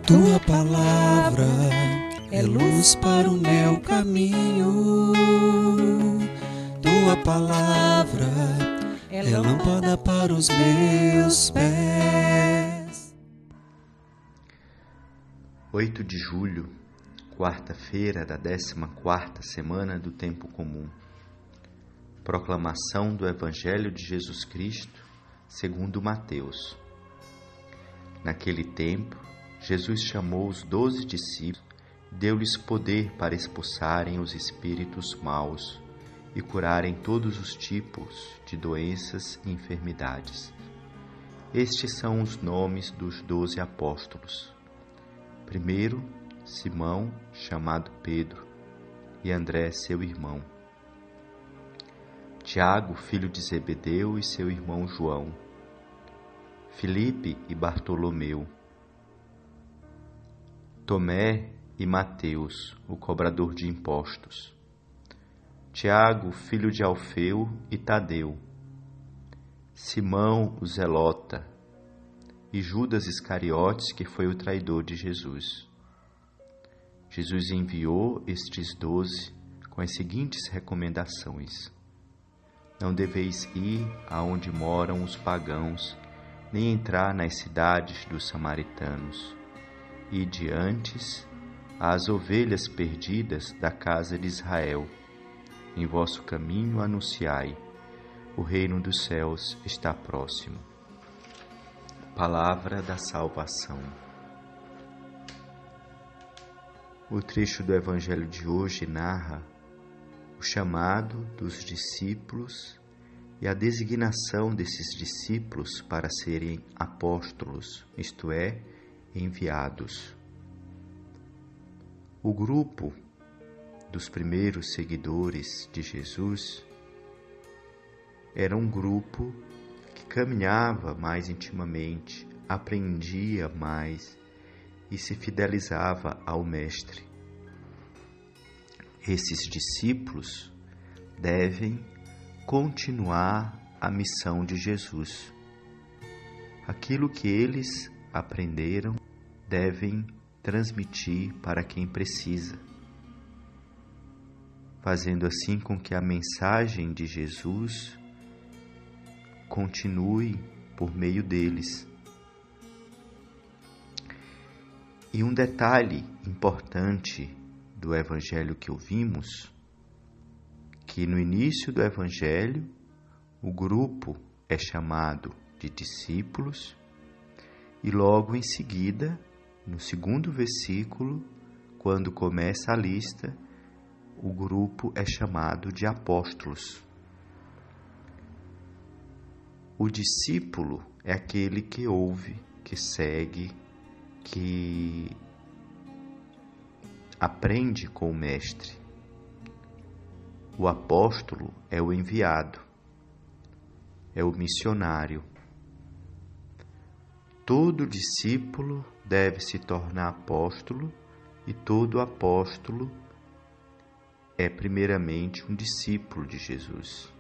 Tua palavra é luz para o meu caminho. Tua palavra é lâmpada para os meus pés. 8 de julho, quarta-feira da 14ª semana do Tempo Comum. Proclamação do Evangelho de Jesus Cristo, segundo Mateus. Naquele tempo, Jesus chamou os 12 discípulos e deu-lhes poder para expulsarem os espíritos maus e curarem todos os tipos de doenças e enfermidades. Estes são os nomes dos 12 apóstolos. Primeiro, Simão, chamado Pedro, e André, seu irmão. Tiago, filho de Zebedeu, e seu irmão João. Filipe e Bartolomeu. Tomé e Mateus, o cobrador de impostos. Tiago, filho de Alfeu, e Tadeu. Simão, o zelota, e Judas Iscariotes, que foi o traidor de Jesus. Jesus enviou estes 12 com as seguintes recomendações: não deveis ir aonde moram os pagãos, nem entrar nas cidades dos samaritanos. Ide antes às ovelhas perdidas da casa de Israel. Em vosso caminho anunciai: o reino dos céus está próximo. Palavra da salvação. O trecho do Evangelho de hoje narra o chamado dos discípulos e a designação desses discípulos para serem apóstolos, isto é, enviados. O grupo dos primeiros seguidores de Jesus era um grupo que caminhava mais intimamente, aprendia mais e se fidelizava ao Mestre. Esses discípulos devem continuar a missão de Jesus. Aquilo que eles aprenderam devem transmitir para quem precisa, fazendo assim com que a mensagem de Jesus continue por meio deles. E um detalhe importante do Evangelho que ouvimos, que no início do Evangelho o grupo é chamado de discípulos e logo em seguida, no segundo versículo, quando começa a lista, o grupo é chamado de apóstolos. O discípulo é aquele que ouve, que segue, que aprende com o Mestre. O apóstolo é o enviado, é o missionário. Todo discípulo deve se tornar apóstolo e todo apóstolo é primeiramente um discípulo de Jesus.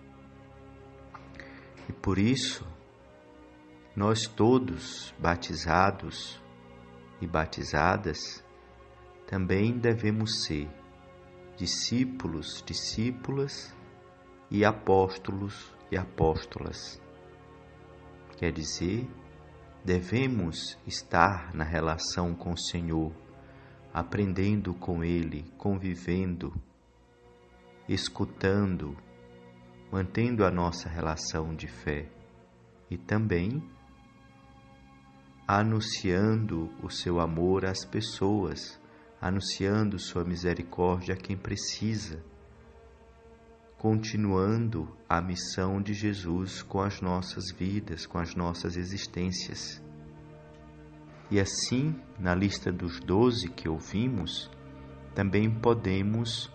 E por isso, nós todos, batizados e batizadas, também devemos ser discípulos, discípulas e apóstolos e apóstolas. Quer dizer, devemos estar na relação com o Senhor, aprendendo com Ele, convivendo, escutando, mantendo a nossa relação de fé e também anunciando o seu amor às pessoas, anunciando sua misericórdia a quem precisa, continuando a missão de Jesus com as nossas vidas, com as nossas existências. E assim, na lista dos 12 que ouvimos, também podemos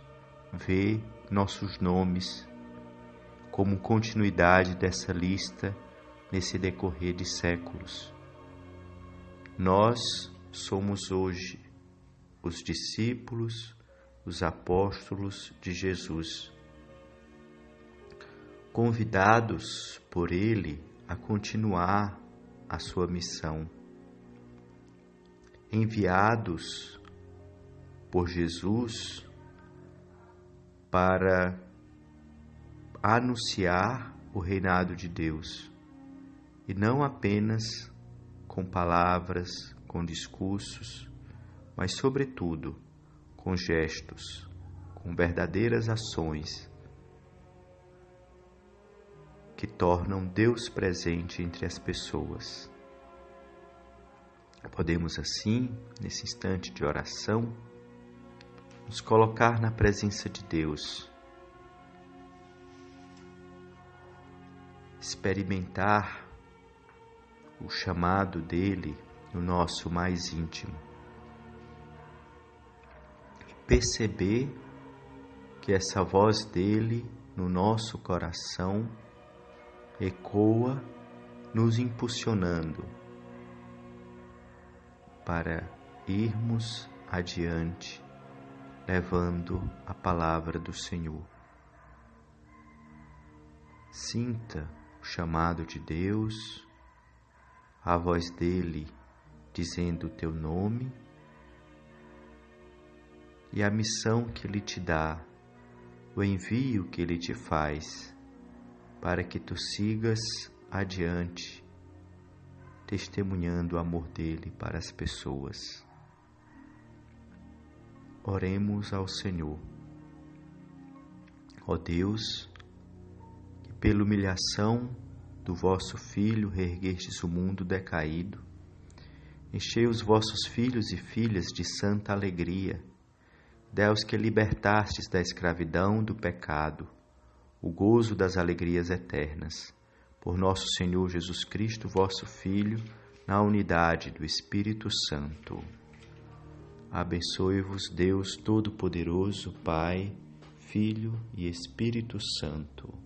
ver nossos nomes como continuidade dessa lista nesse decorrer de séculos. Nós somos hoje os discípulos, os apóstolos de Jesus, convidados por Ele a continuar a sua missão. enviados por Jesus para anunciar o reinado de Deus, e não apenas com palavras, com discursos, mas sobretudo com gestos, com verdadeiras ações que tornam Deus presente entre as pessoas. Podemos assim, nesse instante de oração, nos colocar na presença de Deus, experimentar o chamado dele no nosso mais íntimo, perceber que essa voz dele no nosso coração ecoa, nos impulsionando para irmos adiante, levando a palavra do Senhor. Sinta o chamado de Deus, a voz dele dizendo o teu nome e a missão que ele te dá, o envio que ele te faz, para que tu sigas adiante, testemunhando o amor dele para as pessoas. Oremos ao Senhor. Ó Deus, que pela humilhação do vosso Filho reerguestes o mundo decaído, enchei os vossos filhos e filhas de santa alegria, Deus que libertastes da escravidão do pecado, o gozo das alegrias eternas, por nosso Senhor Jesus Cristo, vosso Filho, na unidade do Espírito Santo. Abençoe-vos Deus Todo-Poderoso, Pai, Filho e Espírito Santo.